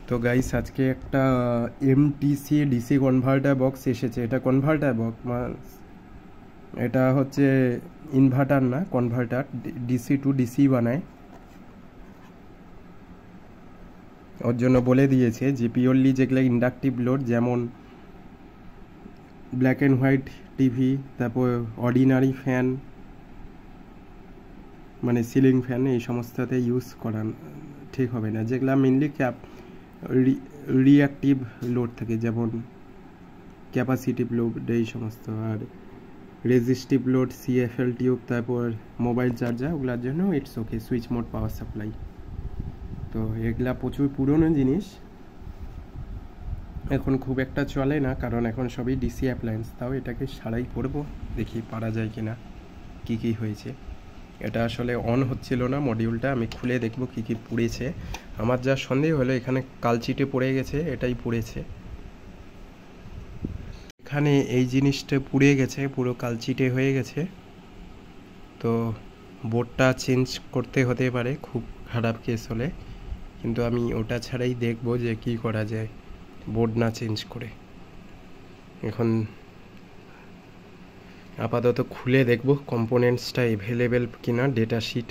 তো গাইস আজকে একটা এমটিসি ডিসি কনভার্টার বক্স এসেছে। এটা কনভার্টার বক্স, এটা হচ্ছে ইনভার্টার না, কনভার্টার। ডিসি টু ডিসি বানায়। ওর জন্য বলে দিয়েছে যে পিওরলি যেগুলো ইন্ডাকটিভ লোড, যেমন ব্ল্যাক অ্যান্ড হোয়াইট টিভি, তারপর অর্ডিনারি ফ্যান, মানে সিলিং ফ্যান, এই সমস্ততে ইউজ করা ঠিক হবে না। যেগুলো মেনলি রিঅ্যাক্টিভ লোড থাকে, যেমন ক্যাপাসিটিভ লোড, এই সমস্ত। আর রেজিস্টিভ লোড, সিএফএল টিউব, তারপর মোবাইল চার্জার, ওগুলোর জন্য it's okay, switch mode power supply. তো এগুলা প্রচুর পুরনো জিনিস, এখন খুব একটা চলে না, কারণ এখন সবই ডিসি অ্যাপ্লায়েন্স। তাও এটাকে সারাই করব, দেখি পারা যায় কিনা, কি কি হয়েছে। এটা আসলে অন হচ্ছিল না মডিউলটা, আমি খুলে দেখব কি কি পুড়েছে। আমার যা সন্দেহ হলো এখানে কালচিটে পড়ে গেছে, এটাই পুড়েছে। এখানে এই জিনিসটা পুড়ে গেছে, পুরো কালচিটে হয়ে গেছে। তো বোর্ডটা চেঞ্জ করতে হতে পারে খুব খারাপ কেস হলে, কিন্তু আমি ওটা ছাড়াই দেখব যে কি করা যায় বোর্ড না চেঞ্জ করে। এখন আপাতত খুলে দেখব কম্পোনেন্টসটা অ্যাভেলেবেল কিনা, ডেটা শিট